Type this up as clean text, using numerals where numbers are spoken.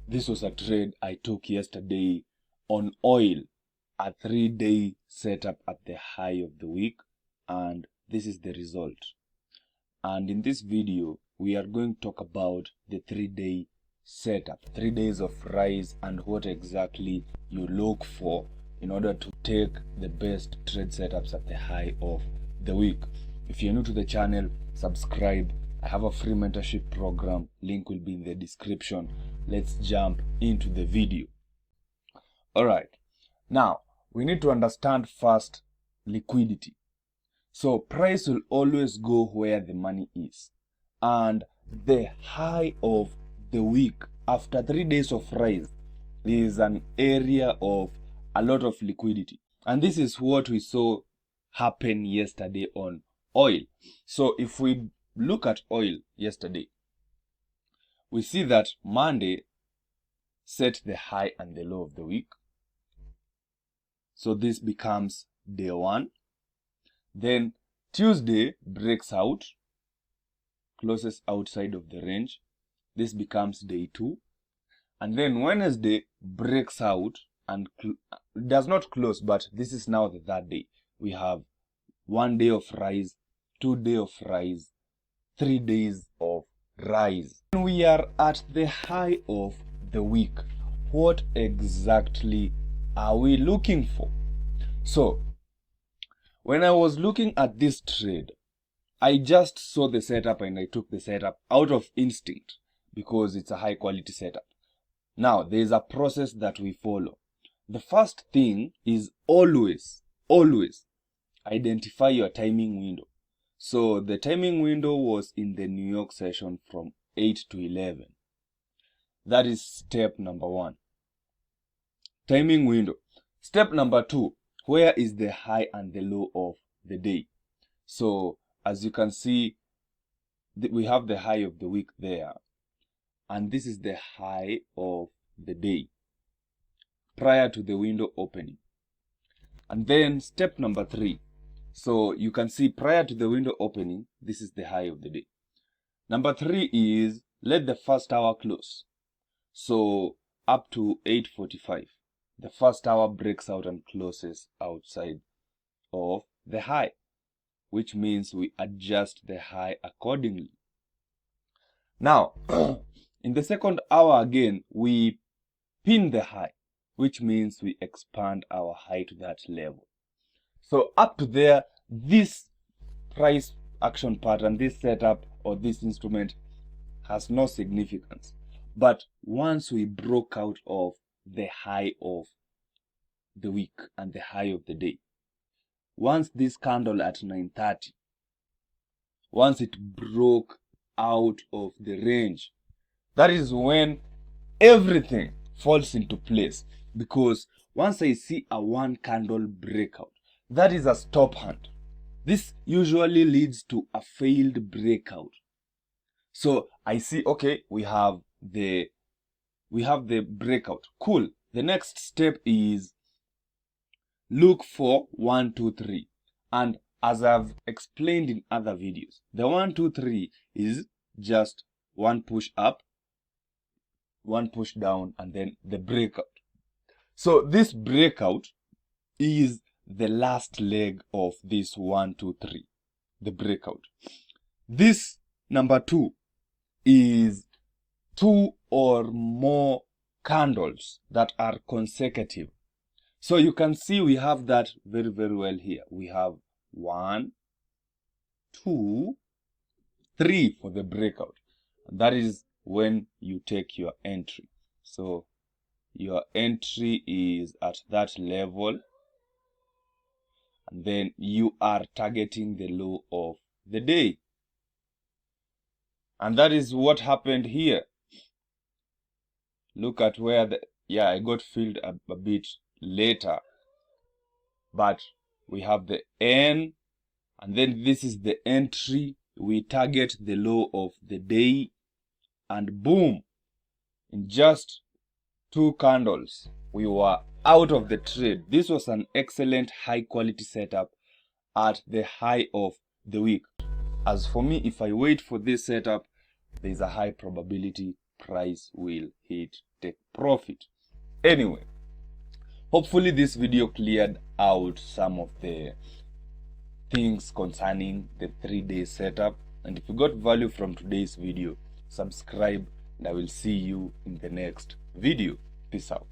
This was a trade I took yesterday on oil, a 3-day setup at the high of the week, and this is the result. And in this video, we are going to talk about the 3-day setup, 3 days of rise, and what exactly you look for in order to take the best trade setups at the high of the week. If you're new to the channel, subscribe. I have a free mentorship program. Link will be in the description. Let's jump into the video. All right. Now, we need to understand first liquidity. So price will always go where the money is. And the high of the week after 3 days of rise is an area of a lot of liquidity. And this is what we saw happen yesterday on oil. So if we look at oil yesterday, we see that Monday set the high and the low of the week. So this becomes day 1. Then Tuesday breaks out, closes outside of the range. This becomes day 2. And then Wednesday breaks out and does not close, but this is now the 3rd day. We have 1 day of rise, 2 days of rise, 3 days of rise. When we are at the high of the week, what exactly are we looking for? So, when I was looking at this trade, I just saw the setup and I took the setup out of instinct because it's a high quality setup. Now, there is a process that we follow. The first thing is always identify your timing window. So the timing window was in the New York session from 8 to 11. That is step number 1. Timing window. Step number 2. Where is the high and the low of the day? So as you can see, we have the high of the week there. And this is the high of the day prior to the window opening. And then step number 3. So you can see prior to the window opening, this is the high of the day. Number 3 is let the first hour close. So up to 8:45, the first hour breaks out and closes outside of the high, which means we adjust the high accordingly. Now, in the second hour again, we pin the high, which means we expand our high to that level. So up to there, this price action pattern, this setup or this instrument has no significance. But once we broke out of the high of the week and the high of the day, once this candle at 9:30, once it broke out of the range, that is when everything falls into place. Because once I see a 1 candle breakout, that is a stop hand. This usually leads to a failed breakout. So I see, okay, we have the breakout. Cool. The next step is look for 1, 2, 3. And as I've explained in other videos, the 1, 2, 3 is just 1 push up, 1 push down, and then the breakout. So this breakout is the last leg of this 1, 2, 3, the breakout. This number 2 is 2 or more candles that are consecutive. So you can see we have that very, very well here. We have 1, 2, 3 for the breakout. And that is when you take your entry. So your entry is at that level. And then you are targeting the low of the day. And that is what happened here. Look at where I got filled a bit later. But we have the N, and then this is the entry. We target the low of the day, and boom, in just 2 candles, we were out of the trade. This was an excellent high quality setup at the high of the week. As for me, if I wait for this setup, there is a high probability price will hit take profit. Anyway, hopefully this video cleared out some of the things concerning the 3-day setup. And if you got value from today's video, subscribe, and I will see you in the next video. Peace out.